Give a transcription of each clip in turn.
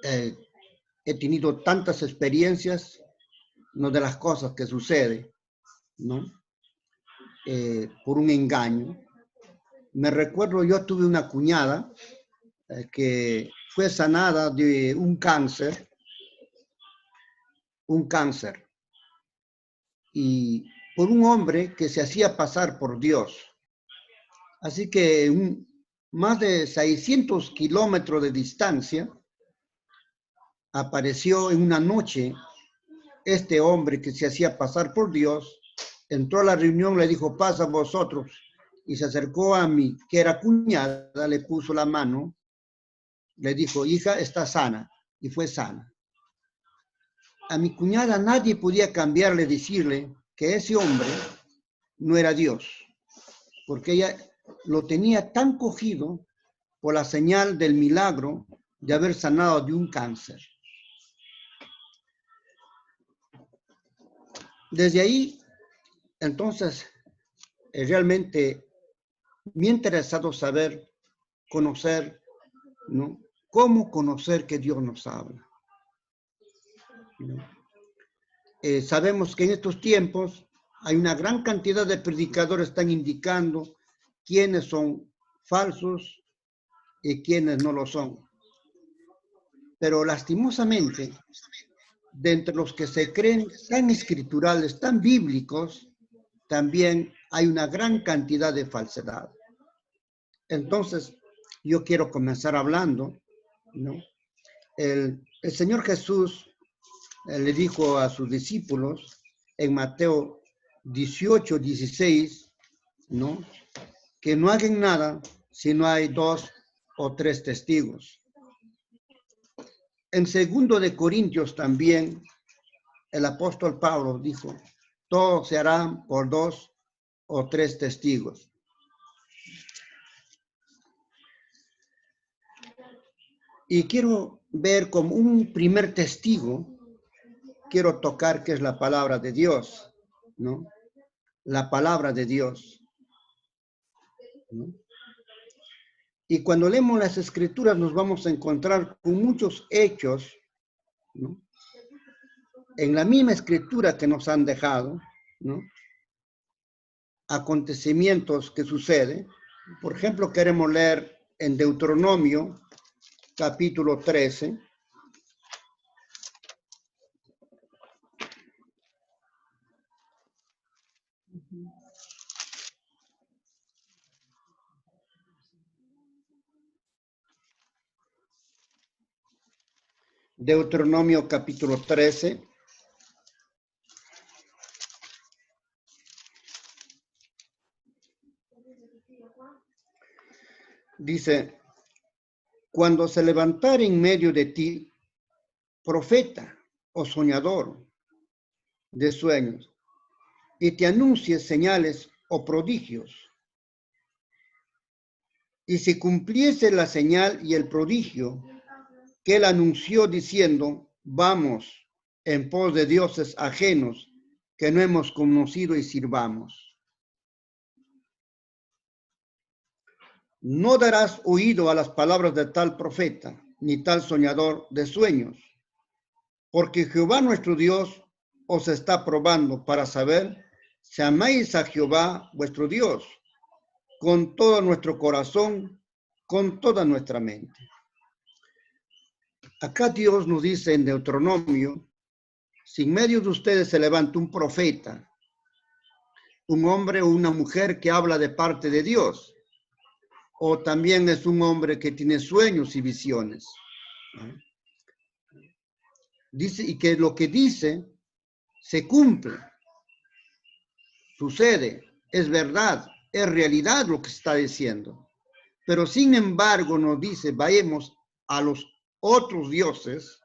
he tenido tantas experiencias, ¿no? De las cosas que suceden, ¿no? Por un engaño. Me recuerdo, yo tuve una cuñada que fue sanada de un cáncer, y por un hombre que se hacía pasar por Dios. Así que más de 600 kilómetros de distancia, apareció en una noche este hombre que se hacía pasar por Dios, entró a la reunión, le dijo, pasa vosotros, y se acercó a mí, que era cuñada, le puso la mano, le dijo, hija, está sana, y fue sana. A mi cuñada nadie podía cambiarle, decirle que ese hombre no era Dios, porque ella lo tenía tan cogido por la señal del milagro de haber sanado de un cáncer. Desde ahí, entonces, realmente me ha interesado saber, conocer, ¿no? Cómo conocer que Dios nos habla, ¿no? Sabemos que en estos tiempos hay una gran cantidad de predicadores que están indicando quiénes son falsos y quiénes no lo son. Pero lastimosamente, de entre los que se creen tan escriturales, tan bíblicos, también hay una gran cantidad de falsedad. Entonces, yo quiero comenzar hablando, ¿no? El Señor Jesús le dijo a sus discípulos en Mateo 18, 16, ¿no? Que no hagan nada si no hay 2 o 3 testigos. En 2 de Corintios también, el apóstol Pablo dijo, todo se hará por 2 o 3 testigos. Y quiero ver como un primer testigo, quiero tocar que es la palabra de Dios, ¿no? La palabra de Dios, ¿no? Y cuando leemos las escrituras nos vamos a encontrar con muchos hechos, ¿no? En la misma escritura que nos han dejado, ¿no? Acontecimientos que suceden. Por ejemplo, queremos leer en Deuteronomio, capítulo 13. Deuteronomio, capítulo 13. Dice, cuando se levantare en medio de ti profeta o soñador de sueños y te anuncie señales o prodigios, y si cumpliese la señal y el prodigio que él anunció diciendo, vamos en pos de dioses ajenos que no hemos conocido y sirvamos. No darás oído a las palabras de tal profeta, ni tal soñador de sueños, porque Jehová nuestro Dios os está probando para saber si amáis a Jehová vuestro Dios con todo nuestro corazón, con toda nuestra mente. Acá Dios nos dice en Deuteronomio, si en medio de ustedes se levanta un profeta, un hombre o una mujer que habla de parte de Dios, o también es un hombre que tiene sueños y visiones. Dice, y que lo que dice se cumple, sucede, es verdad, es realidad lo que está diciendo. Pero sin embargo nos dice, vayamos a los otros dioses.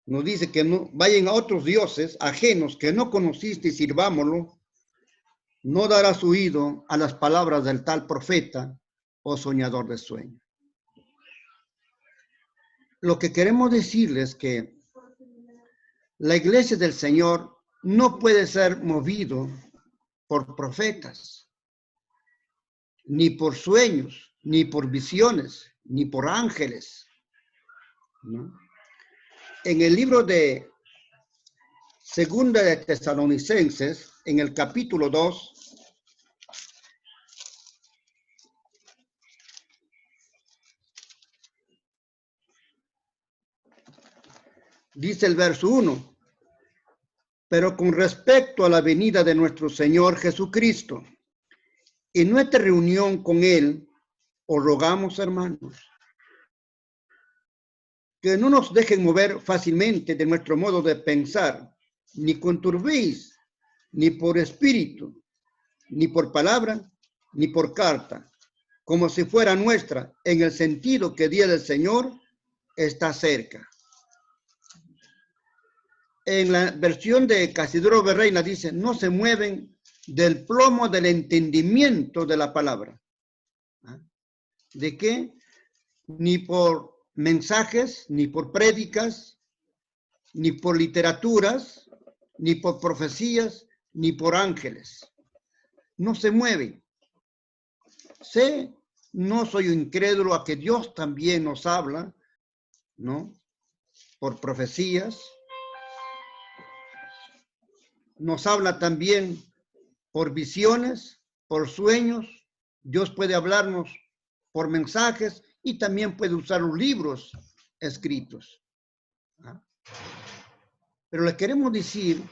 Nos dice que no vayan a otros dioses ajenos que no conociste y sirvámoslo. No darás oído a las palabras del tal profeta o soñador de sueño. Lo que queremos decirles es que la iglesia del Señor no puede ser movido por profetas, ni por sueños, ni por visiones, ni por ángeles, ¿no? En el libro de Segunda de Tesalonicenses, en el capítulo 2, dice el verso 1, pero con respecto a la venida de nuestro Señor Jesucristo y nuestra reunión con Él, os rogamos, hermanos, que no nos dejen mover fácilmente de nuestro modo de pensar, ni con turbéis, ni por espíritu, ni por palabra, ni por carta, como si fuera nuestra, en el sentido que el día del Señor está cerca. En la versión de Casidro Berreina dice, no se mueven del plomo del entendimiento de la palabra. ¿De qué? Ni por mensajes, ni por prédicas, ni por literaturas, ni por profecías, ni por ángeles. No se mueven. Sé, no soy incrédulo a que Dios también nos habla, ¿no? Por profecías. Nos habla también por visiones, por sueños. Dios puede hablarnos por mensajes y también puede usar los libros escritos. Pero le queremos decir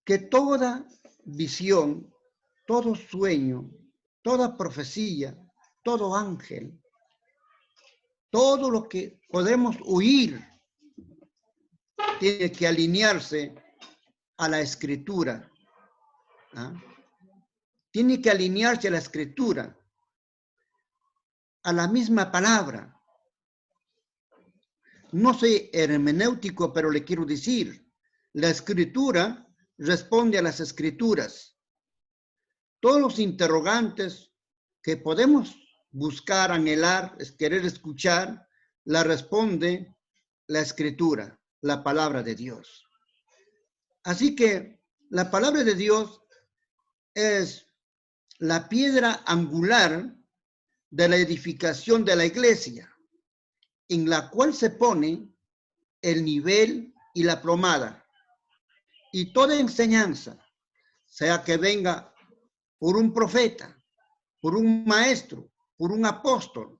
que toda visión, todo sueño, toda profecía, todo ángel, todo lo que podemos oír tiene que alinearse a la escritura. Tiene que alinearse a la escritura, a la misma palabra. No soy hermenéutico, pero le quiero decir, la escritura responde a las escrituras. Todos los interrogantes que podemos buscar, anhelar, querer escuchar, la responde la escritura, la palabra de Dios. Así que la palabra de Dios es la piedra angular de la edificación de la iglesia, en la cual se pone el nivel y la plomada. Y toda enseñanza, sea que venga por un profeta, por un maestro, por un apóstol,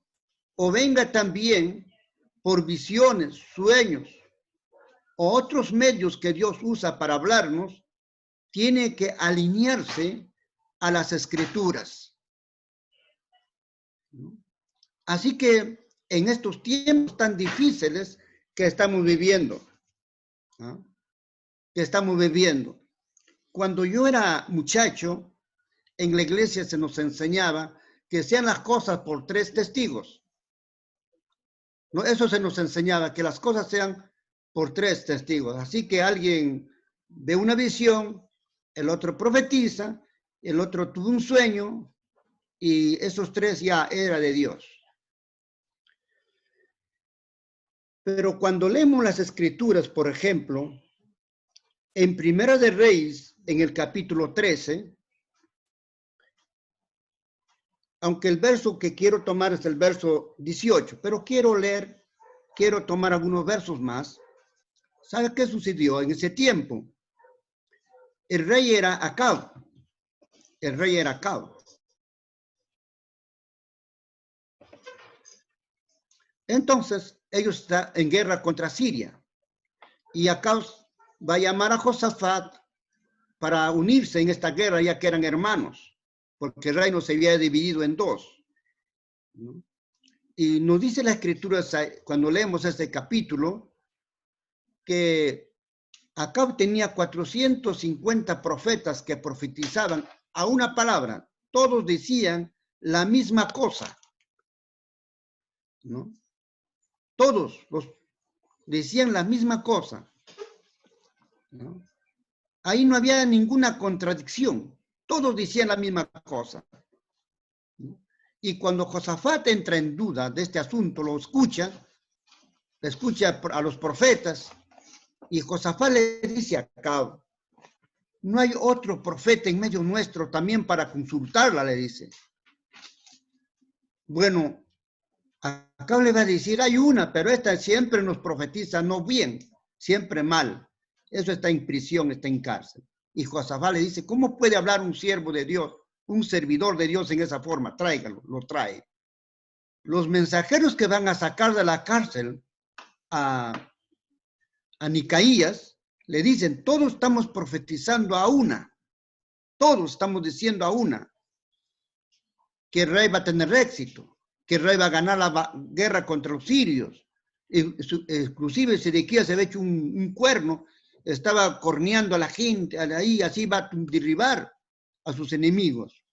o venga también por visiones, sueños, o otros medios que Dios usa para hablarnos, tiene que alinearse a las escrituras. Así que en estos tiempos tan difíciles que estamos viviendo, cuando yo era muchacho, en la iglesia se nos enseñaba que sean las cosas por 3 testigos. ¿No? Eso se nos enseñaba, que las cosas sean por 3 testigos. Así que alguien ve una visión, el otro profetiza, el otro tuvo un sueño, y esos 3 ya era de Dios. Pero cuando leemos las escrituras, por ejemplo, en Primera de Reyes, en el capítulo 13, aunque el verso que quiero tomar es el verso 18, pero quiero tomar algunos versos más. ¿Sabe qué sucedió en ese tiempo? El rey era Acab. Entonces, ellos están en guerra contra Siria. Y Acab va a llamar a Josafat para unirse en esta guerra, ya que eran hermanos, porque el reino se había dividido en 2. ¿No? Y nos dice la escritura, cuando leemos este capítulo, que Acab tenía 450 profetas que profetizaban a una palabra. Todos decían la misma cosa, ¿no? Todos decían la misma cosa, ¿no? Ahí no había ninguna contradicción. Todos decían la misma cosa, ¿no? Y cuando Josafat entra en duda de este asunto, lo escucha a los profetas, y Josafat le dice a Acab, no hay otro profeta en medio nuestro también para consultarla, le dice. Bueno, acá le va a decir, hay una, pero esta siempre nos profetiza no bien, siempre mal. Eso está en prisión, está en cárcel. Y Josafat le dice, ¿cómo puede hablar un siervo de Dios, un servidor de Dios en esa forma? Tráigalo, lo trae. Los mensajeros que van a sacar de la cárcel a Micaías, le dicen, todos estamos profetizando a una, todos estamos diciendo a una, que el rey va a tener éxito, que el rey va a ganar la guerra contra los sirios. Inclusive Sedequías se había hecho un cuerno, estaba corneando a la gente, ahí así va a derribar a sus enemigos.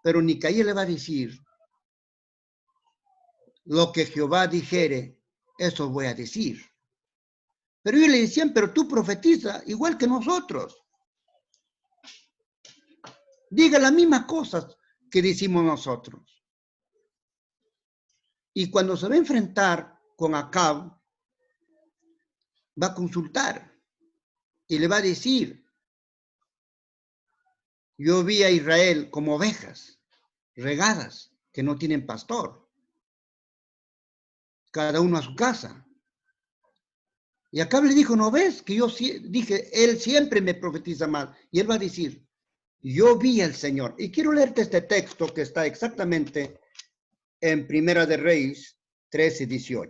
Pero Micaías le va a decir, lo que Jehová dijere, eso voy a decir. Pero ellos le decían, pero tú profetiza igual que nosotros. Diga las mismas cosas que decimos nosotros. Y cuando se va a enfrentar con Acab, va a consultar y le va a decir, yo vi a Israel como ovejas regadas que no tienen pastor, cada uno a su casa. Y Acab le dijo, ¿no ves? Que yo dije, él siempre me profetiza mal. Y él va a decir, yo vi al Señor. Y quiero leerte este texto que está exactamente en Primera de Reyes 13:18.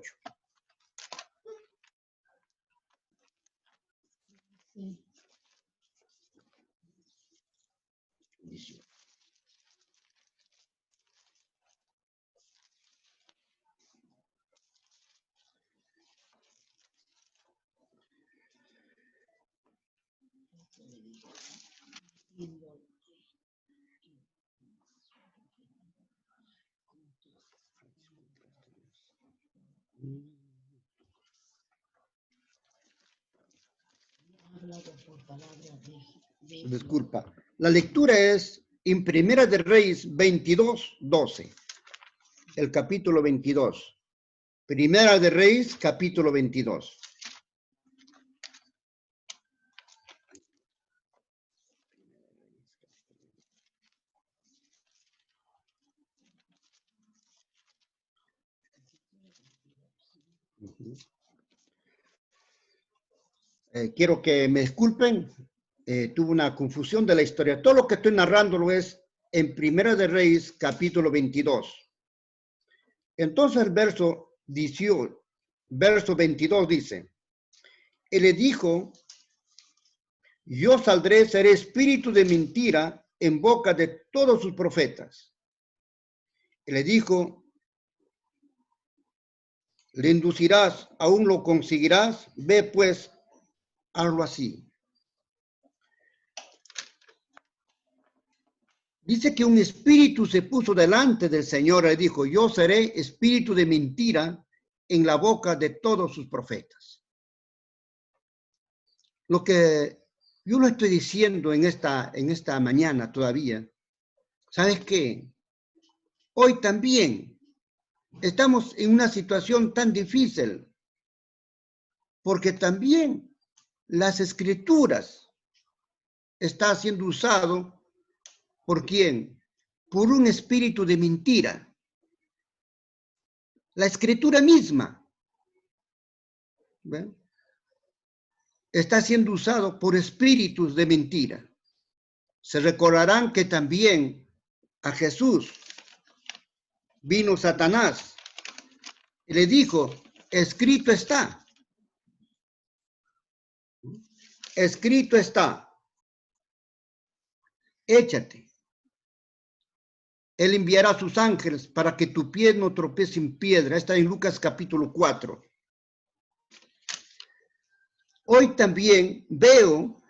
Disculpa. La lectura es en Primera de Reyes 22:12. El capítulo 22. Primera de Reyes, capítulo 22. Quiero que me disculpen, tuve una confusión de la historia. Todo lo que estoy narrando lo es en Primera de Reyes, capítulo 22. Entonces el verso 22 dice, y le dijo, yo saldré, seré espíritu de mentira en boca de todos sus profetas. Y le dijo, le inducirás, aún lo conseguirás, ve pues, hazlo así. Dice que un espíritu se puso delante del Señor y dijo, yo seré espíritu de mentira en la boca de todos sus profetas. Lo que yo lo estoy diciendo en esta mañana todavía, ¿sabes qué? Hoy también estamos en una situación tan difícil porque también las escrituras están siendo usado ¿por quién? Por un espíritu de mentira. La escritura misma, ¿ven? Está siendo usado por espíritus de mentira. Se recordarán que también a Jesús vino Satanás y le dijo, escrito está. Escrito está. Échate. Él enviará a sus ángeles para que tu pie no tropiece en piedra. Está en Lucas capítulo 4. Hoy también veo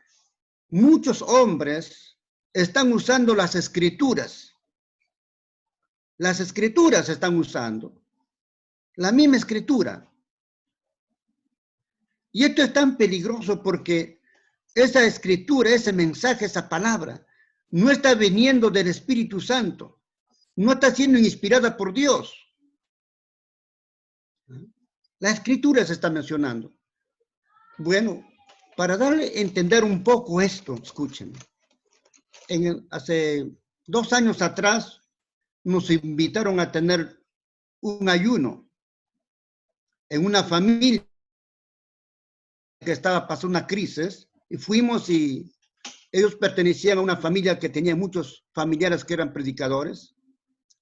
muchos hombres están usando las escrituras. Las escrituras están usando. La misma escritura. Y esto es tan peligroso porque esa escritura, ese mensaje, esa palabra, no está viniendo del Espíritu Santo. No está siendo inspirada por Dios. La escritura se está mencionando. Bueno, para darle a entender un poco esto, escúchenme. Hace 2 años atrás, nos invitaron a tener un ayuno en una familia que estaba pasando una crisis, y fuimos, y ellos pertenecían a una familia que tenía muchos familiares que eran predicadores,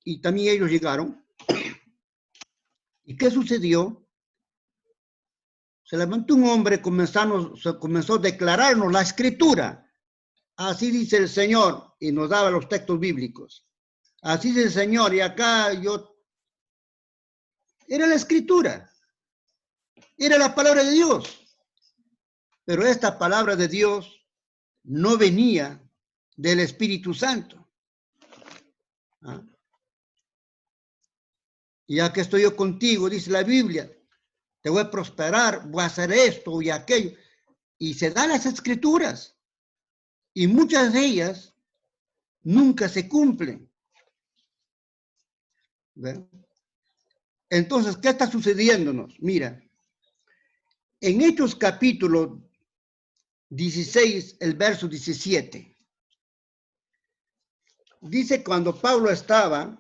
y también ellos llegaron. ¿Y qué sucedió? Se levantó un hombre, comenzó a declararnos la escritura. Así dice el Señor, y nos daba los textos bíblicos. Así dice el Señor, y acá era la escritura, era la palabra de Dios. Pero esta palabra de Dios no venía del Espíritu Santo. ¿Ah? Ya que estoy yo contigo, dice la Biblia, te voy a prosperar, voy a hacer esto y aquello. Y se dan las escrituras. Y muchas de ellas nunca se cumplen. ¿Ven? Entonces, ¿qué está sucediéndonos? Mira, en Hechos capítulo 16, el verso 17, dice cuando Pablo estaba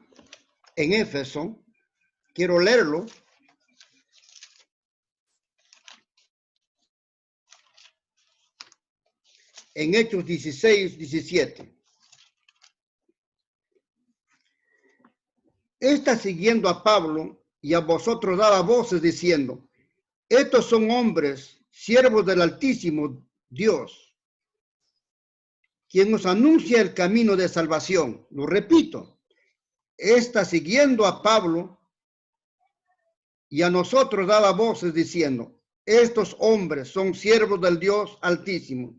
en Éfeso, quiero leerlo. En Hechos 16, 17. Esta siguiendo a Pablo y a vosotros daba voces diciendo, estos son hombres, siervos del Altísimo Dios, quien nos anuncia el camino de salvación. Lo repito, esta siguiendo a Pablo y a nosotros daba voces diciendo, estos hombres son siervos del Dios Altísimo,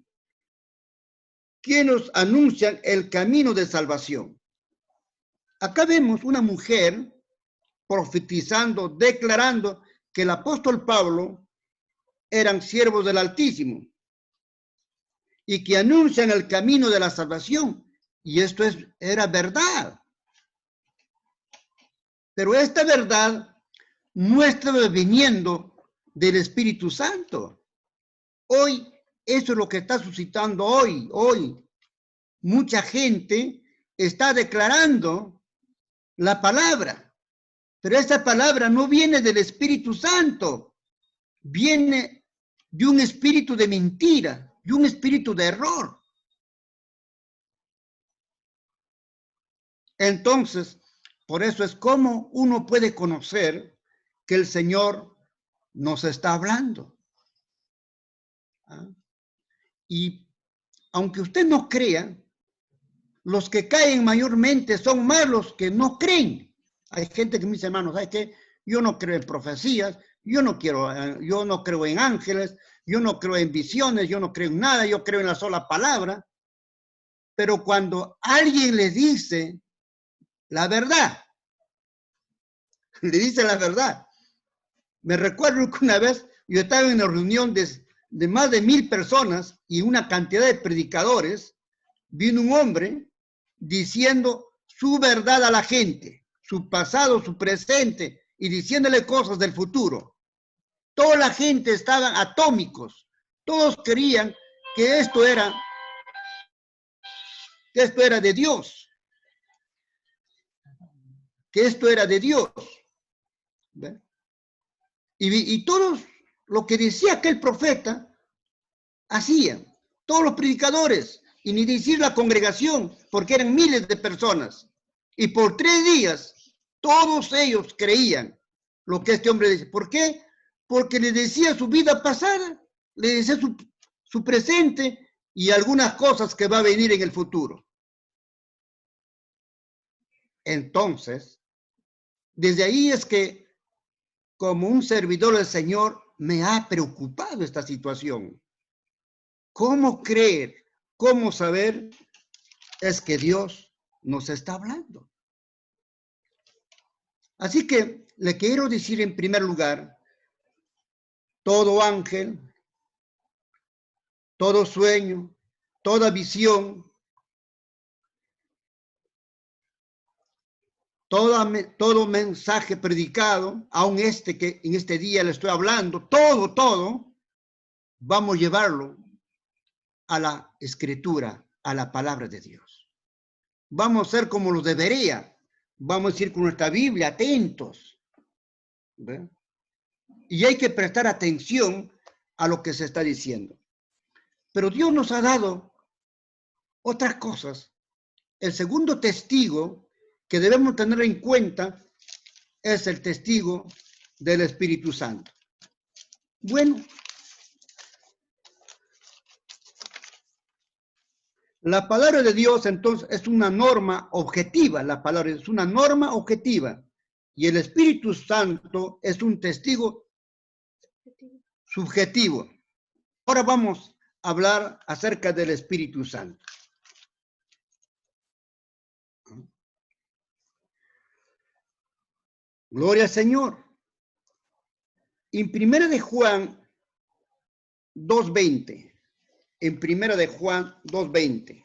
quien nos anuncian el camino de salvación. Acá vemos una mujer profetizando, declarando que el apóstol Pablo eran siervos del Altísimo y que anuncian el camino de la salvación. Y esto era verdad. Pero esta verdad no estaba viniendo del Espíritu Santo. Hoy, eso es lo que está suscitando hoy. Mucha gente está declarando la palabra, pero esta palabra no viene del Espíritu Santo, viene de un espíritu de mentira, de un espíritu de error. Entonces, por eso es como uno puede conocer que el Señor nos está hablando. ¿Ah? Y aunque usted no crea, los que caen mayormente son más los que no creen. Hay gente que me dice, hermano, ¿sabes qué? Yo no creo en profecías, yo no creo en ángeles, yo no creo en visiones, yo no creo en nada, yo creo en la sola palabra. Pero cuando alguien le dice la verdad, le dice la verdad. Me recuerdo que una vez yo estaba en una reunión de más de 1000 personas y una cantidad de predicadores, vino un hombre diciendo su verdad a la gente, su pasado, su presente, y diciéndole cosas del futuro. Toda la gente estaban atómicos, todos creían que esto era de Dios, que esto era de Dios. ¿Ven? Y todos lo que decía aquel profeta hacían, todos los predicadores, y ni decir la congregación, porque eran miles de personas. Y por 3 días, todos ellos creían lo que este hombre dice. ¿Por qué? Porque le decía su vida pasada, le decía su presente y algunas cosas que va a venir en el futuro. Entonces, desde ahí es que, como un servidor del Señor, me ha preocupado esta situación. ¿Cómo creer? ¿Cómo saber? Es que Dios nos está hablando. Así que le quiero decir en primer lugar, todo ángel, todo sueño, toda visión, todo mensaje predicado, aun que en este día le estoy hablando, todo, vamos a llevarlo a la escritura, a la palabra de Dios. Vamos a ser como lo debería. vamos a decir con nuestra Biblia, atentos. ¿Ve? Y hay que prestar atención a lo que se está diciendo. Pero Dios nos ha dado otras cosas. El segundo testigo que debemos tener en cuenta es el testigo del Espíritu Santo. Bueno, la palabra de Dios entonces es una norma objetiva, la palabra es una norma objetiva y el Espíritu Santo es un testigo subjetivo. Ahora vamos a hablar acerca del Espíritu Santo. Gloria al Señor. En Primera de Juan 2:20. En Primera de Juan 2:20.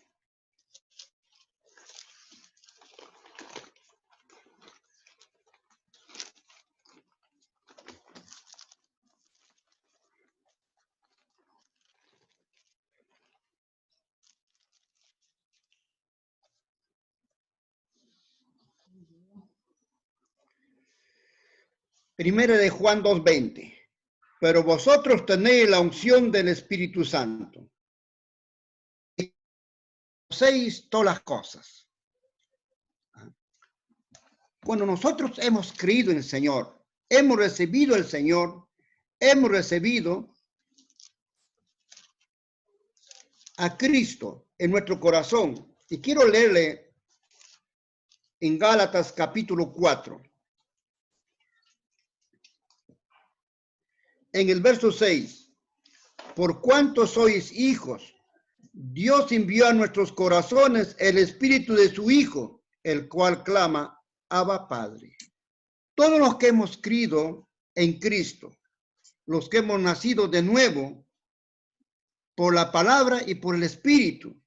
Primera de Juan 2:20. Pero vosotros tenéis la unción del Espíritu Santo. Y conocéis todas las cosas. Cuando nosotros hemos creído en el Señor, hemos recibido el Señor, hemos recibido a Cristo en nuestro corazón. Y quiero leerle en Gálatas capítulo 4. En el verso 6. Por cuanto sois hijos, Dios envió a nuestros corazones el espíritu de su Hijo, el cual clama, Abba Padre. Todos los que hemos creído en Cristo, los que hemos nacido de nuevo por la palabra y por el Espíritu,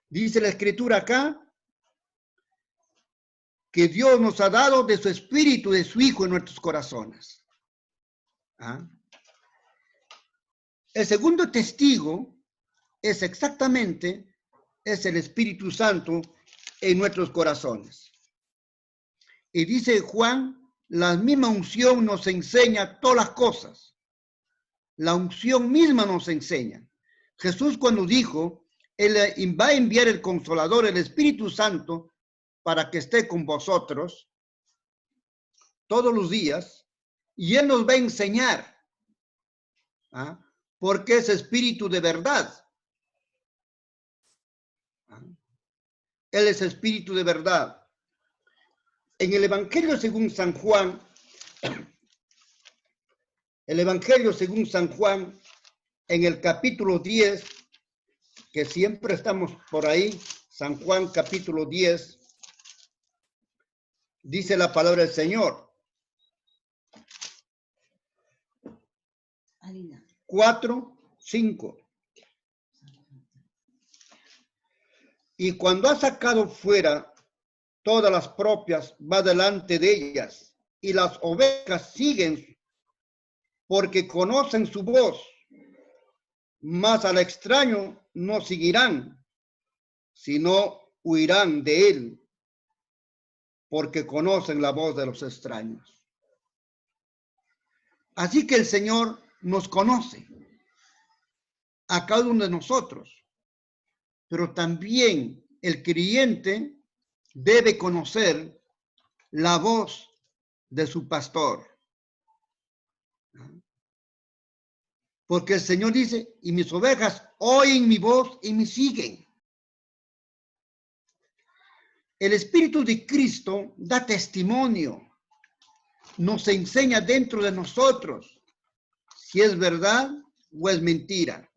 dice la Escritura acá, que Dios nos ha dado de su Espíritu, de su Hijo en nuestros corazones. ¿Ah? El segundo testigo es exactamente, es el Espíritu Santo en nuestros corazones. Y dice Juan, la misma unción nos enseña todas las cosas. La unción misma nos enseña. Jesús cuando dijo, Él va a enviar el Consolador, el Espíritu Santo, para que esté con vosotros todos los días, y Él nos va a enseñar, ¿ah? Porque es Espíritu de verdad. ¿Ah? Él es Espíritu de verdad. En el Evangelio según San Juan, el Evangelio según San Juan, en el capítulo 10, que siempre estamos por ahí, San Juan capítulo 10, dice la palabra del Señor. 4, 5. Y cuando ha sacado fuera todas las propias, va delante de ellas, y las ovejas siguen porque conocen su voz, mas al extraño no seguirán, sino huirán de él, porque conocen la voz de los extraños. Así que el Señor nos conoce a cada uno de nosotros, pero también el creyente debe conocer la voz de su pastor. Porque el Señor dice, y mis ovejas oyen mi voz y me siguen. El Espíritu de Cristo da testimonio, nos enseña dentro de nosotros si es verdad o es mentira.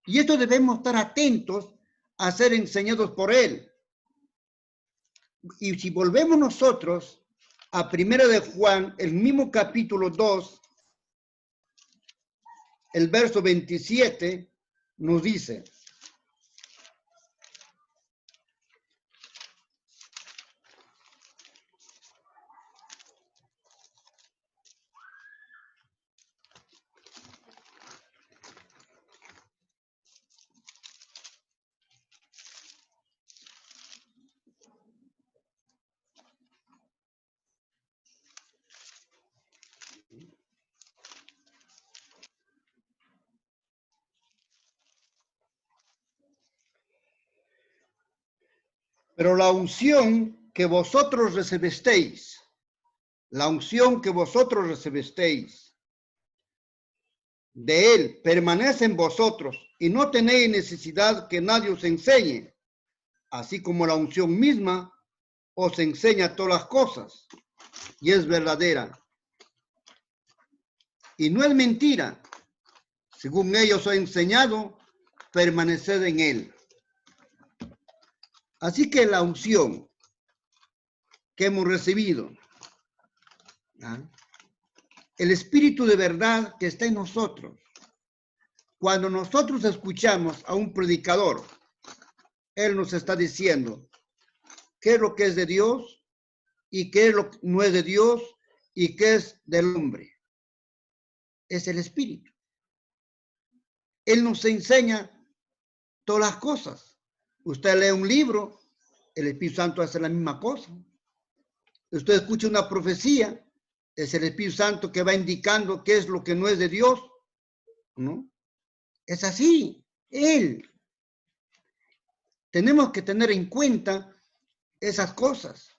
Y esto debemos estar atentos a ser enseñados por Él. Y si volvemos nosotros a Primera de Juan, el mismo capítulo 2, el verso 27, nos dice, Pero la unción que vosotros recibisteis, la unción que vosotros recibisteis de él permanece en vosotros y no tenéis necesidad que nadie os enseñe, así como la unción misma os enseña todas las cosas y es verdadera. Y no es mentira. Según ellos he enseñado, permaneced en él. Así que la unción que hemos recibido, el Espíritu de verdad que está en nosotros, cuando nosotros escuchamos a un predicador, él nos está diciendo qué es lo que es de Dios y qué es lo que no es de Dios y qué es del hombre. Es el Espíritu. Él nos enseña todas las cosas. Usted lee un libro, el Espíritu Santo hace la misma cosa. Usted escucha una profecía, es el Espíritu Santo que va indicando qué es lo que no es de Dios, ¿no? Es así, Él. Tenemos que tener en cuenta esas cosas.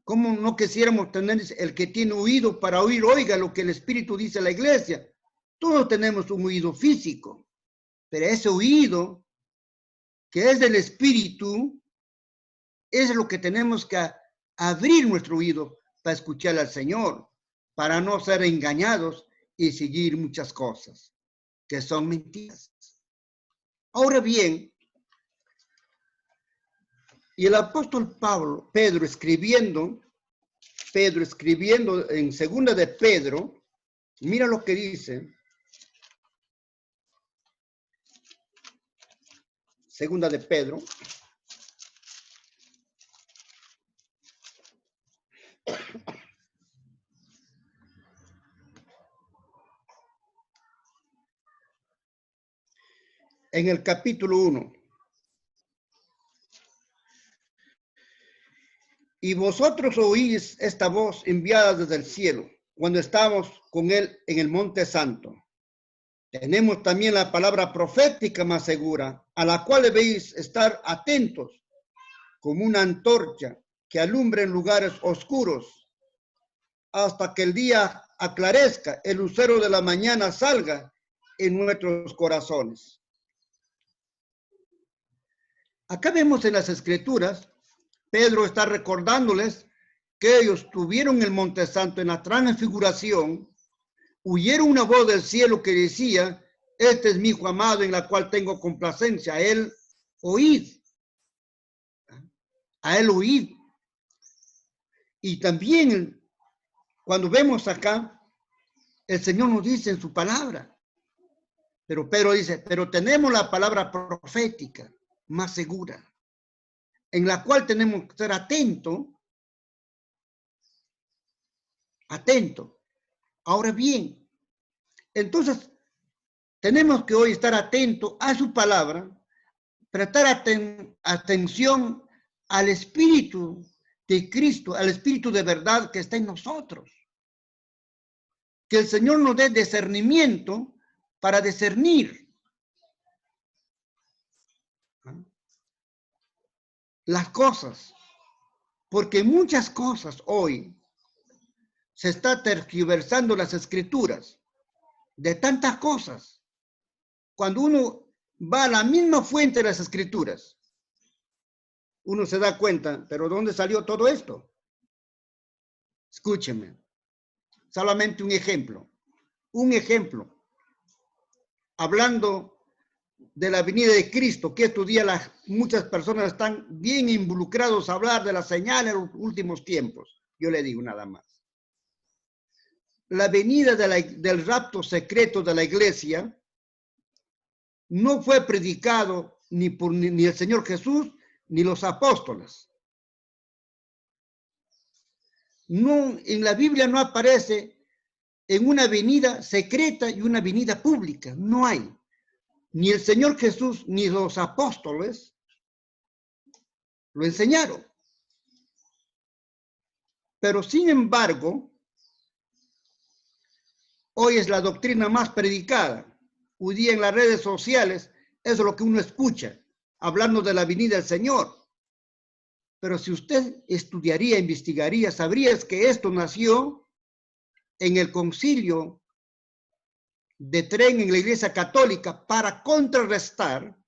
¿Cómo no quisiéramos tener el que tiene oído para oír, oiga lo que el Espíritu dice a la iglesia? Todos tenemos un oído físico, pero ese oído que es del Espíritu es lo que tenemos que abrir nuestro oído para escuchar al Señor, para no ser engañados y seguir muchas cosas que son mentiras. Ahora bien, y el apóstol Pedro escribiendo en segunda de Pedro, mira lo que dice. Segunda de Pedro. En el capítulo 1. Y vosotros oís esta voz enviada desde el cielo, cuando estamos con él en el monte santo. Tenemos también la palabra profética más segura, a la cual debéis estar atentos, como una antorcha que alumbre en lugares oscuros, hasta que el día aclarezca, el lucero de la mañana salga en nuestros corazones. Acá vemos en las Escrituras, Pedro está recordándoles que ellos tuvieron el Monte Santo en la transfiguración, oyeron una voz del cielo que decía, este es mi hijo amado en la cual tengo complacencia, a él oíd. A él oíd. Y también cuando vemos acá, el Señor nos dice en su palabra, pero Pedro dice, pero tenemos la palabra profética más segura, en la cual tenemos que estar atentos. Ahora bien, entonces tenemos que hoy estar atentos a su palabra, prestar atención al Espíritu de Cristo, al Espíritu de verdad que está en nosotros. Que el Señor nos dé discernimiento para discernir las cosas, porque muchas cosas hoy se está tergiversando las Escrituras de tantas cosas. Cuando uno va a la misma fuente de las Escrituras, uno se da cuenta, pero ¿dónde salió todo esto? Escúcheme, solamente un ejemplo. Hablando de la venida de Cristo, que estos días muchas personas están bien involucrados a hablar de la señal en los últimos tiempos. Yo le digo nada más. La venida del rapto secreto de la iglesia no fue predicado ni el Señor Jesús ni los apóstoles. No, en la Biblia no aparece en una venida secreta y una venida pública. No hay. Ni el Señor Jesús ni los apóstoles lo enseñaron. Pero sin embargo, hoy es la doctrina más predicada. Hoy día en las redes sociales, eso es lo que uno escucha, hablando de la venida del Señor. Pero si usted estudiaría, investigaría, sabrías que esto nació en el concilio de Trento en la Iglesia Católica para contrarrestar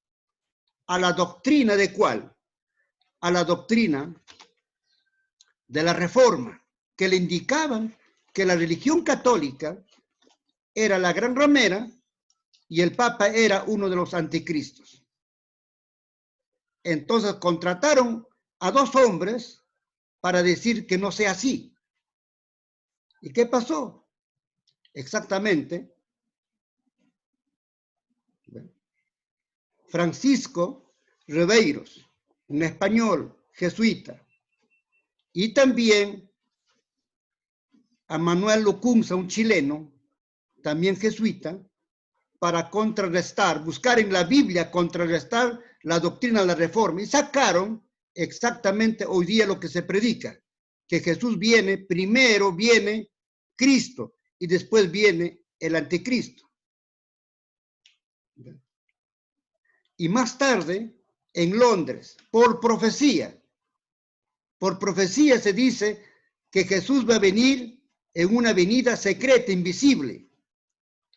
a la doctrina de ¿cuál? A la doctrina de la Reforma, que le indicaban que la religión católica era la gran ramera y el Papa era uno de los anticristos. Entonces contrataron a dos hombres para decir que no sea así. ¿Y qué pasó? Exactamente. Francisco Ribeiros, un español jesuita, y también a Manuel Locunza, un chileno, también jesuita, para contrarrestar, buscar en la Biblia contrarrestar la doctrina de la Reforma, y sacaron exactamente hoy día lo que se predica, que Jesús viene, primero viene Cristo y después viene el anticristo. Y más tarde, en Londres, por profecía se dice que Jesús va a venir en una venida secreta, invisible,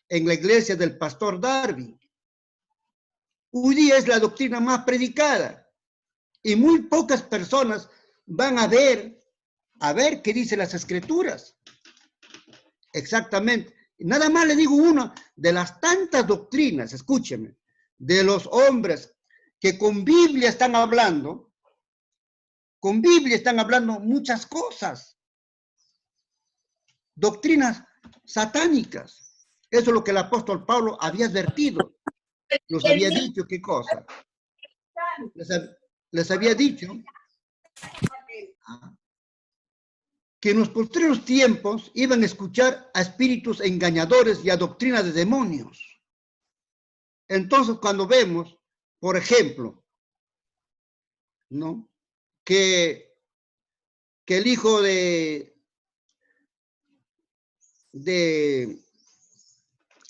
en la iglesia del pastor Darby. Hoy día es la doctrina más predicada y muy pocas personas van a ver qué dicen las escrituras. Exactamente. Nada más le digo una de las tantas doctrinas, escúcheme, de los hombres que con Biblia están hablando muchas cosas. Doctrinas satánicas. Eso es lo que el apóstol Pablo había advertido. Nos había dicho, ¿qué cosa? Les había dicho que en los posteriores tiempos iban a escuchar a espíritus engañadores y a doctrina de demonios. Entonces, cuando vemos, por ejemplo, ¿no? que el hijo de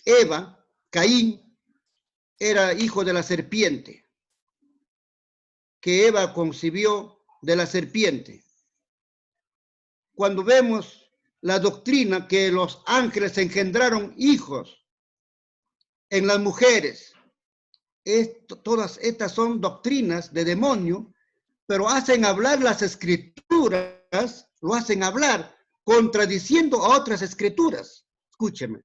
Eva, Caín, era hijo de la serpiente, que Eva concibió de la serpiente. Cuando vemos la doctrina que los ángeles engendraron hijos en las mujeres, todas estas son doctrinas de demonio, pero hacen hablar las escrituras, lo hacen hablar contradiciendo a otras escrituras. Escúcheme,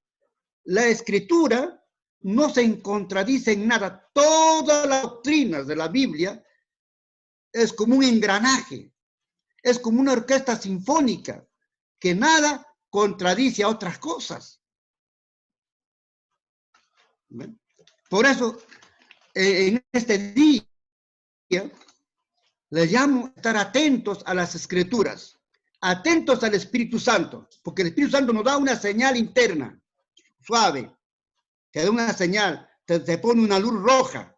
la escritura no se contradice en nada. Todas las doctrinas de la Biblia es como un engranaje, es como una orquesta sinfónica, que nada contradice a otras cosas. ¿Ven? Por eso, en este día, les llamo a estar atentos a las escrituras, atentos al Espíritu Santo, porque el Espíritu Santo nos da una señal interna, suave, te da una señal, te pone una luz roja,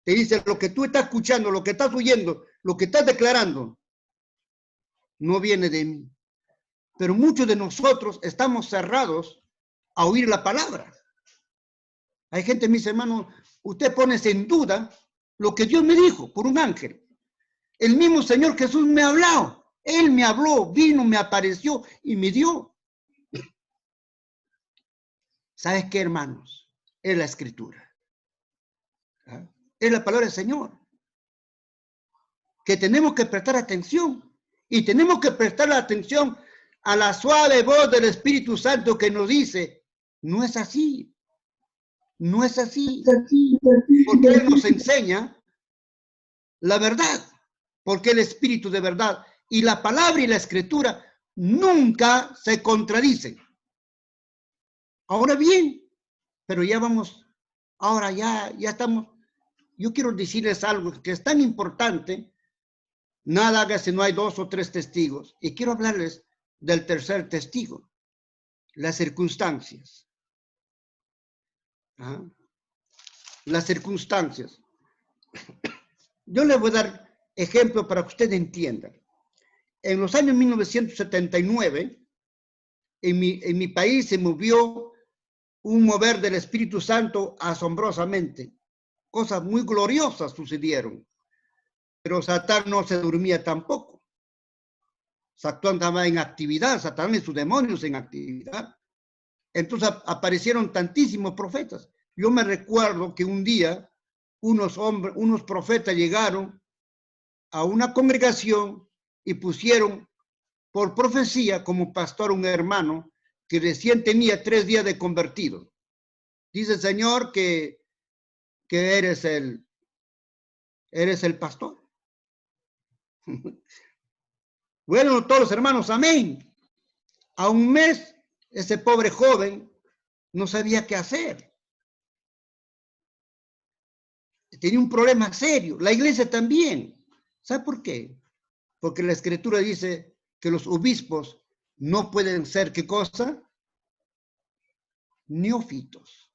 te dice lo que tú estás escuchando, lo que estás oyendo, lo que estás declarando, no viene de mí. Pero muchos de nosotros estamos cerrados a oír la palabra. Hay gente, mis hermanos, usted pone en duda lo que Dios me dijo por un ángel. El mismo Señor Jesús me ha hablado. Él me habló, vino, me apareció y me dio. ¿Sabes qué, hermanos? Es la escritura. ¿Ah? Es la palabra del Señor. Que tenemos que prestar atención. Y tenemos que prestar la atención a la suave voz del Espíritu Santo que nos dice, no es así. No es así. Porque Él nos enseña la verdad. Porque el Espíritu de verdad y la palabra y la escritura nunca se contradicen. Ahora bien, pero ya vamos, ahora ya estamos, yo quiero decirles algo que es tan importante, nada haga si no hay 2 o 3 testigos, y quiero hablarles del tercer testigo, las circunstancias. ¿Ah? Las circunstancias. Yo les voy a dar ejemplo para que usted entienda. En los años 1979, en mi país se movió un mover del Espíritu Santo asombrosamente. Cosas muy gloriosas sucedieron. Pero Satán no se dormía tampoco. Satán estaba en actividad, Satán y sus demonios en actividad. Entonces aparecieron tantísimos profetas. Yo me recuerdo que un día unos profetas llegaron a una congregación y pusieron por profecía como pastor un hermano que recién tenía 3 días de convertido. Dice el Señor que eres el pastor. Bueno, todos los hermanos, amén. A un mes, ese pobre joven no sabía qué hacer. Tenía un problema serio. La iglesia también. ¿Sabe por qué? Porque la Escritura dice que los obispos no pueden ser, ¿qué cosa? Neófitos.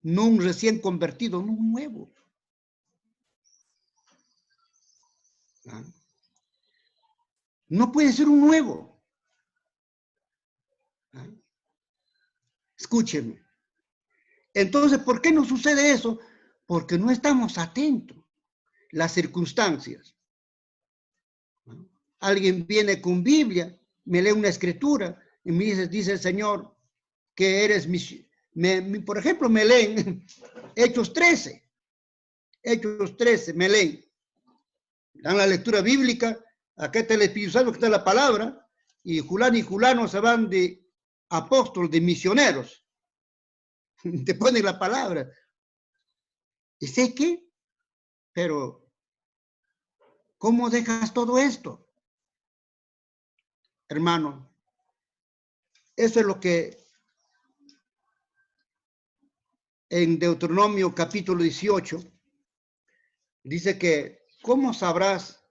No un recién convertido, no un nuevo. ¿Ah? No puede ser un nuevo. ¿Ah? Escúchenme. Entonces, ¿por qué no sucede eso? Porque no estamos atentos. Las circunstancias. ¿Ah? Alguien viene con Biblia, me lee una escritura y me dice el Señor que eres por ejemplo, me leen Hechos 13. Hechos 13, me leen. Dan la lectura bíblica, acá está el Espíritu Santo, acá está la palabra, y Julano se van de apóstoles, de misioneros. Te ponen la palabra. ¿Y sé qué? Pero, ¿cómo dejas todo esto? Hermano, eso es lo que en Deuteronomio capítulo 18 dice que, ¿cómo sabrás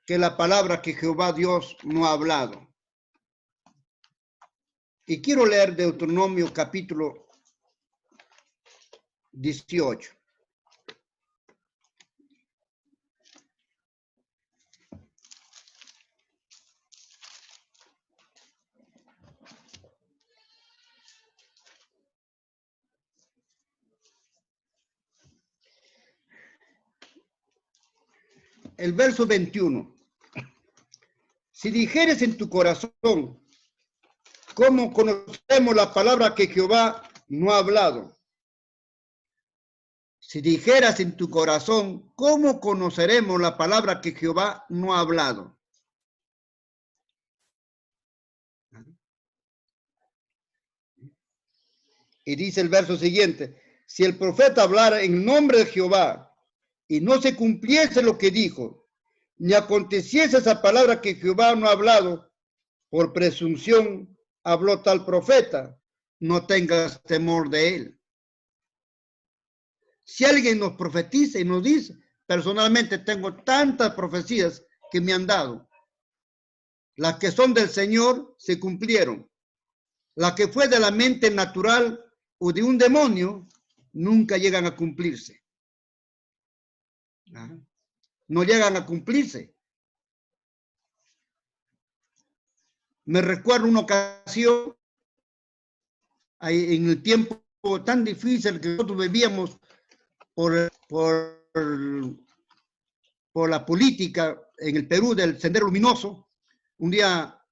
que la palabra que Jehová Dios no ha hablado? Y quiero leer Deuteronomio capítulo 18. El verso 21. Si dijeres en tu corazón, ¿cómo conocemos la palabra que Jehová no ha hablado? Si dijeras en tu corazón, ¿cómo conoceremos la palabra que Jehová no ha hablado? Y dice el verso siguiente, si el profeta hablara en nombre de Jehová y no se cumpliese lo que dijo, ni aconteciese esa palabra que Jehová no ha hablado, por presunción habló tal profeta, no tengas temor de él. Si alguien nos profetiza y nos dice, personalmente tengo tantas profecías que me han dado. Las que son del Señor se cumplieron. La que fue de la mente natural o de un demonio, nunca llegan a cumplirse. No llegan a cumplirse. Me recuerdo una ocasión, en el tiempo tan difícil que nosotros vivíamos por la política en el Perú del Sendero Luminoso. Un día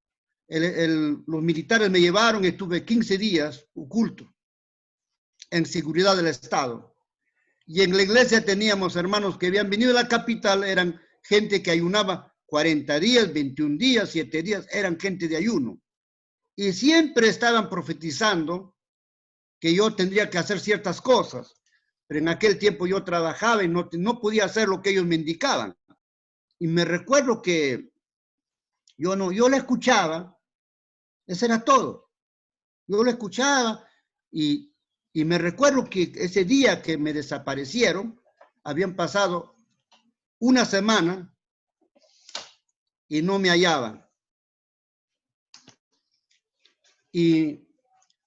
los militares me llevaron y estuve 15 días oculto en seguridad del Estado. Y en la iglesia teníamos hermanos que habían venido de la capital, eran gente que ayunaba 40 días, 21 días, 7 días, eran gente de ayuno. Y siempre estaban profetizando que yo tendría que hacer ciertas cosas. Pero en aquel tiempo yo trabajaba y no podía hacer lo que ellos me indicaban. Y me recuerdo que yo la escuchaba, eso era todo. Yo la escuchaba y me recuerdo que ese día que me desaparecieron, habían pasado una semana y no me hallaban. Y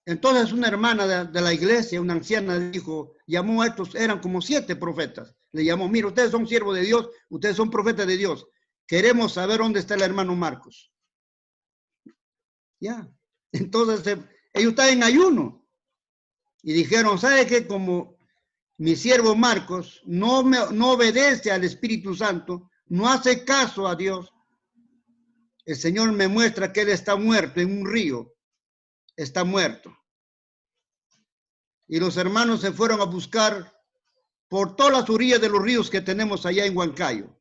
entonces una hermana de la iglesia, una anciana, dijo, llamó a estos, eran como 7 profetas. Le llamó, mira, ustedes son siervos de Dios, ustedes son profetas de Dios. Queremos saber dónde está el hermano Marcos. Ya. Entonces, ellos estaban en ayuno. Y dijeron, ¿sabe qué? Como mi siervo Marcos no obedece al Espíritu Santo, no hace caso a Dios, el Señor me muestra que él está muerto en un río, está muerto. Y los hermanos se fueron a buscar por todas las orillas de los ríos que tenemos allá en Huancayo.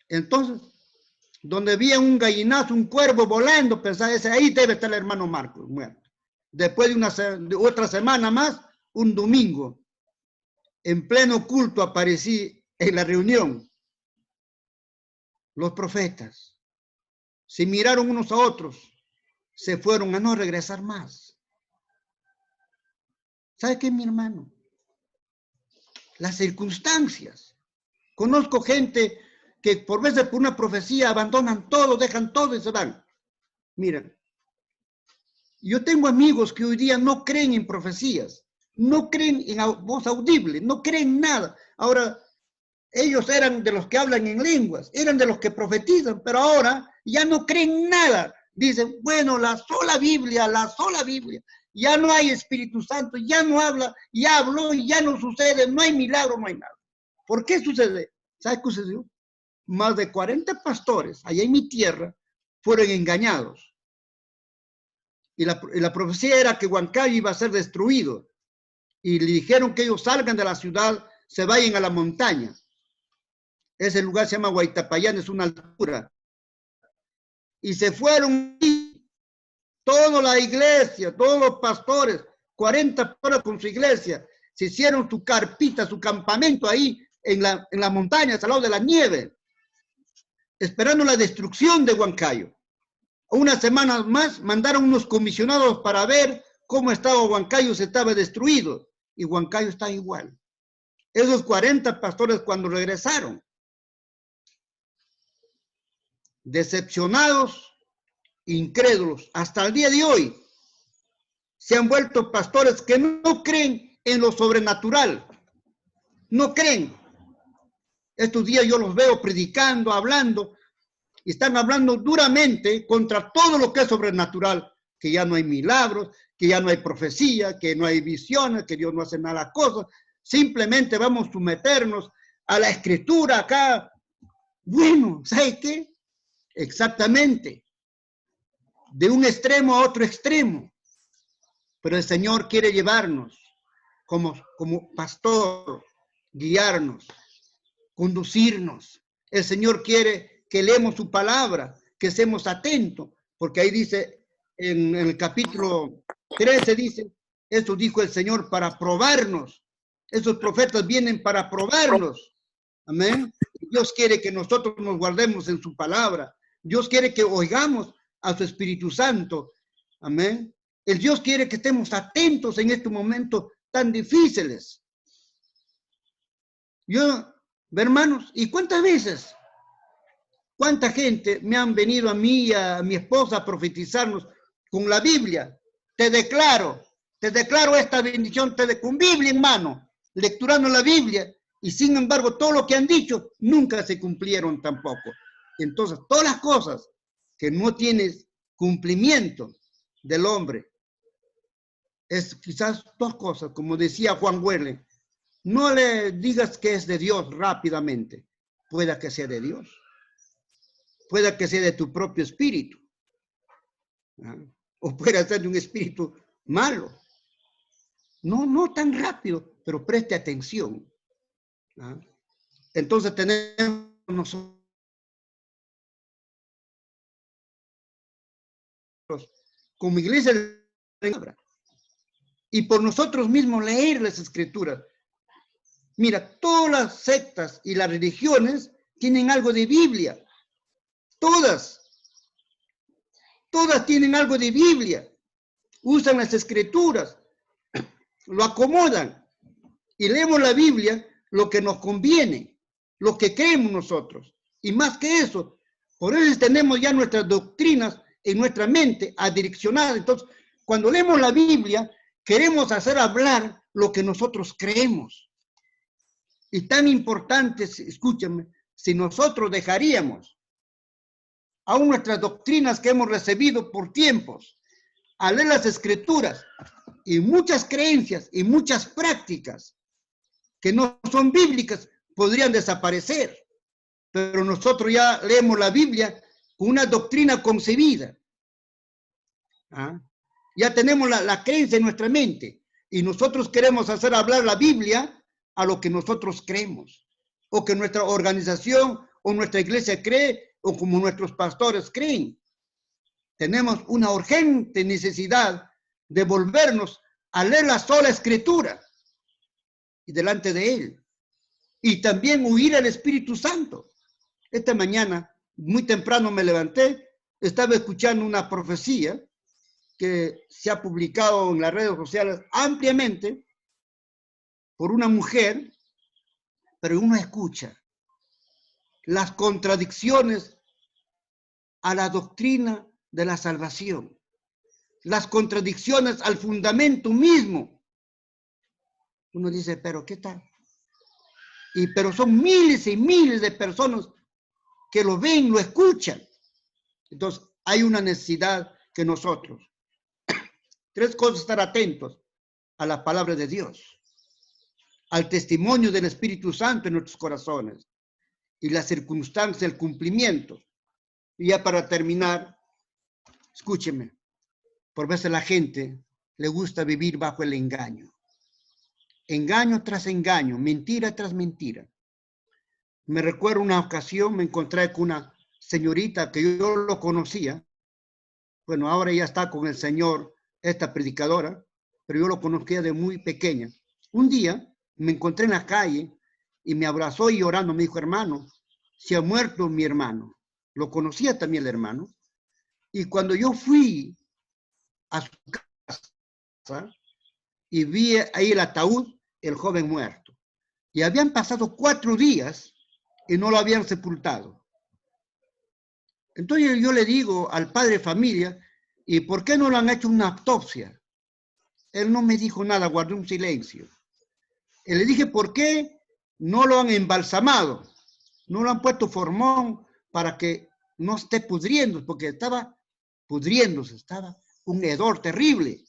Entonces, donde vi un gallinazo, un cuervo volando, pensaba, ahí debe estar el hermano Marcos, muerto. Después de otra semana más, un domingo, en pleno culto aparecí en la reunión. Los profetas se miraron unos a otros, se fueron a no regresar más. ¿Sabe qué, mi hermano? Las circunstancias. Conozco gente que por veces por una profecía abandonan todo, dejan todo y se van. Mira, yo tengo amigos que hoy día no creen en profecías, no creen en voz audible, no creen nada. Ahora, ellos eran de los que hablan en lenguas, eran de los que profetizan, pero ahora ya no creen nada. Dicen, bueno, la sola Biblia, ya no hay Espíritu Santo, ya no habla, ya habló y ya no sucede, no hay milagro, no hay nada. ¿Por qué sucede? ¿Sabes qué sucedió? Más de 40 pastores allá en mi tierra fueron engañados. Y la profecía era que Huancayo iba a ser destruido. Y le dijeron que ellos salgan de la ciudad, se vayan a la montaña. Ese lugar se llama Huaytapallán, es una altura. Y se fueron toda la iglesia, todos los pastores, 40 pastores con su iglesia, se hicieron su carpita, su campamento ahí en la montaña, al lado de la nieve, esperando la destrucción de Huancayo. Una semana más mandaron unos comisionados para ver cómo estaba Huancayo, se estaba destruido. Y Huancayo está igual. Esos 40 pastores cuando regresaron, decepcionados, incrédulos, hasta el día de hoy, se han vuelto pastores que no creen en lo sobrenatural. No creen. Estos días yo los veo predicando, hablando, y están hablando duramente contra todo lo que es sobrenatural, que ya no hay milagros, que ya no hay profecía, que no hay visiones, que Dios no hace nada cosas. Simplemente vamos a someternos a la escritura acá. Bueno, ¿sabe qué? Exactamente. De un extremo a otro extremo. Pero el Señor quiere llevarnos como pastor, guiarnos, conducirnos. El Señor quiere que leemos su palabra, que seamos atentos, porque ahí dice, en el capítulo 13 dice, eso dijo el Señor para probarnos. Esos profetas vienen para probarnos. Amén. Dios quiere que nosotros nos guardemos en su palabra. Dios quiere que oigamos a su Espíritu Santo. Amén. El Dios quiere que estemos atentos en estos momentos tan difíciles. Hermanos, ¿y cuántas veces? ¿Cuánta gente me han venido a mí y a mi esposa a profetizarnos con la Biblia? Te declaro esta bendición, con Biblia en mano, lecturando la Biblia, y sin embargo todo lo que han dicho nunca se cumplieron tampoco. Entonces, todas las cosas que no tienes cumplimiento del hombre, es quizás dos cosas, como decía Juan Wesley, no le digas que es de Dios rápidamente, pueda que sea de Dios. Pueda que sea de tu propio espíritu, ¿no? O pueda ser de un espíritu malo. No tan rápido, pero preste atención, ¿no? Entonces tenemos nosotros como iglesia de la palabra y por nosotros mismos leer las escrituras. Mira, todas las sectas y las religiones tienen algo de Biblia. Todas tienen algo de Biblia. Usan las escrituras, lo acomodan y leemos la Biblia lo que nos conviene, lo que creemos nosotros. Y más que eso, por eso tenemos ya nuestras doctrinas en nuestra mente adireccionadas. Entonces, cuando leemos la Biblia, queremos hacer hablar lo que nosotros creemos. Y tan importante, escúchame, si nosotros dejaríamos aún nuestras doctrinas que hemos recibido por tiempos, a leer las escrituras y muchas creencias y muchas prácticas que no son bíblicas podrían desaparecer. Pero nosotros ya leemos la Biblia con una doctrina concebida. ¿Ah? Ya tenemos la creencia en nuestra mente y nosotros queremos hacer hablar la Biblia a lo que nosotros creemos, o que nuestra organización o nuestra iglesia cree, o como nuestros pastores creen. Tenemos una urgente necesidad de volvernos a leer la sola Escritura y delante de Él. Y también huir al Espíritu Santo. Esta mañana, muy temprano me levanté, estaba escuchando una profecía que se ha publicado en las redes sociales ampliamente por una mujer, pero uno escucha las contradicciones a la doctrina de la salvación, las contradicciones al fundamento mismo. Uno dice, pero ¿qué tal? Pero son miles y miles de personas que lo ven, lo escuchan. Entonces, hay una necesidad que nosotros, tres cosas, estar atentos a la palabra de Dios, al testimonio del Espíritu Santo en nuestros corazones y la circunstancia, el cumplimiento. Y ya para terminar, escúcheme, por veces la gente le gusta vivir bajo el engaño. Engaño tras engaño, mentira tras mentira. Me recuerdo una ocasión, me encontré con una señorita que yo lo conocía. Bueno, ahora ya está con el Señor, esta predicadora, pero yo lo conocía de muy pequeña. Un día me encontré en la calle y me abrazó y llorando me dijo, hermano, se ha muerto mi hermano. Lo conocía también el hermano. Y cuando yo fui a su casa y vi ahí el ataúd, el joven muerto. Y habían pasado 4 días y no lo habían sepultado. Entonces yo le digo al padre de familia, ¿y por qué no le han hecho una autopsia? Él no me dijo nada, guardó un silencio. Y le dije, ¿por qué no lo han embalsamado? No lo han puesto formón para que no esté pudriendo, porque estaba pudriéndose, estaba un hedor terrible.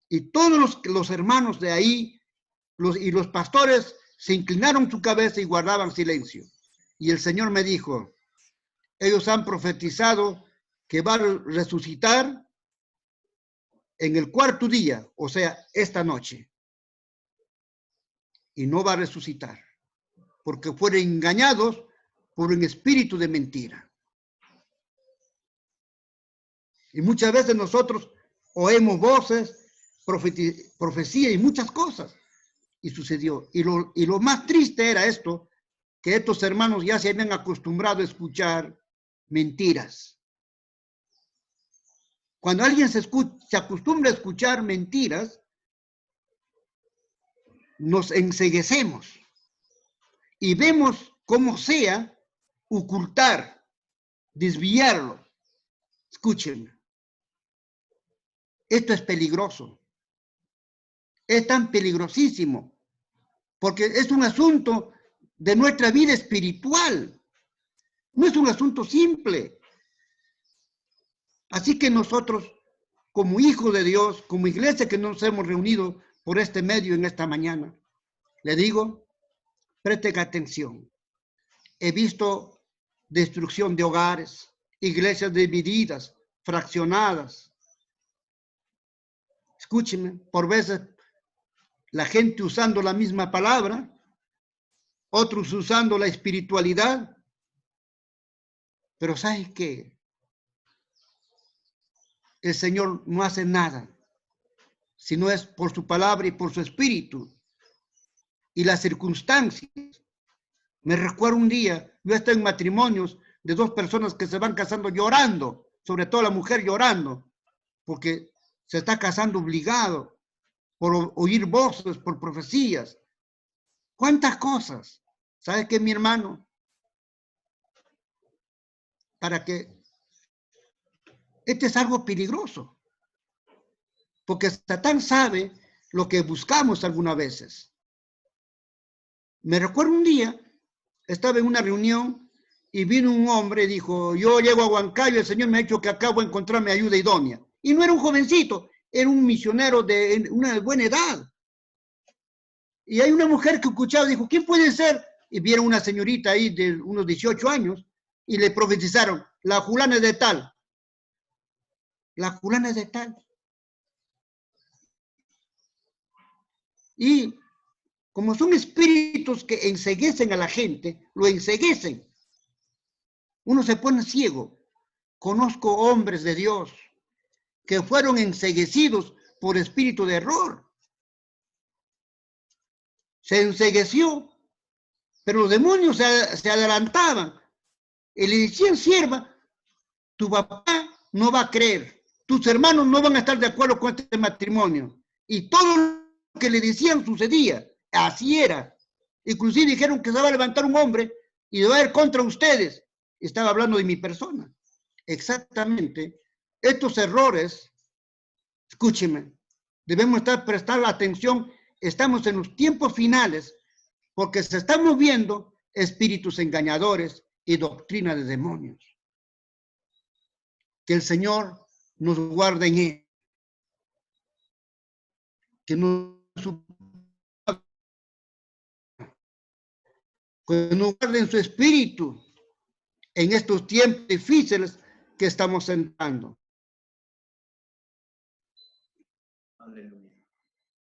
Y todos los hermanos de ahí y los pastores se inclinaron su cabeza y guardaban silencio. Y el Señor me dijo, ellos han profetizado que va a resucitar en el 4º día, o sea, esta noche. Y no va a resucitar, porque fueron engañados por un espíritu de mentira. Y muchas veces nosotros oímos voces, profecía y muchas cosas. Y sucedió. Y lo más triste era esto, que estos hermanos ya se habían acostumbrado a escuchar mentiras. Cuando alguien se acostumbra a escuchar mentiras, nos enceguecemos y vemos cómo sea ocultar, desviarlo. Escúchenme. Esto es peligroso. Es tan peligrosísimo, porque es un asunto de nuestra vida espiritual. No es un asunto simple. Así que nosotros, como hijos de Dios, como iglesia que nos hemos reunido por este medio en esta mañana, le digo, presten atención. He visto destrucción de hogares, iglesias divididas, fraccionadas. Escúchenme, por veces la gente usando la misma palabra, otros usando la espiritualidad. Pero ¿sabes qué? El Señor no hace nada, sino es por su palabra y por su espíritu y las circunstancias. Me recuerdo un día, yo estoy en matrimonios de 2 personas que se van casando llorando, sobre todo la mujer llorando, porque se está casando obligado por oír voces, por profecías. ¿Cuántas cosas? ¿Sabes qué, mi hermano? Para que este es algo peligroso, porque Satán sabe lo que buscamos algunas veces. Me recuerdo un día, estaba en una reunión y vino un hombre y dijo, yo llego a Huancayo, el Señor me ha dicho que acabo de encontrarme ayuda idónea. Y no era un jovencito, era un misionero de una buena edad. Y hay una mujer que escuchaba, dijo, ¿quién puede ser? Y vieron una señorita ahí de unos 18 años y le profetizaron, la fulana de tal. La fulana de tal. Y como son espíritus que enceguecen a la gente, lo enceguecen. Uno se pone ciego. Conozco hombres de Dios que fueron enceguecidos por espíritu de error. Se encegueció, pero los demonios se adelantaban y le decían, sierva, tu papá no va a creer, tus hermanos no van a estar de acuerdo con este matrimonio. Y todo lo que le decían sucedía, así era. Inclusive dijeron que se va a levantar un hombre y va a ir contra ustedes. Estaba hablando de mi persona. Exactamente. Estos errores, escúcheme, debemos prestar atención. Estamos en los tiempos finales porque se están moviendo espíritus engañadores y doctrina de demonios. Que el Señor nos guarde en él. Que nos guarde en su espíritu en estos tiempos difíciles que estamos entrando. Aleluya.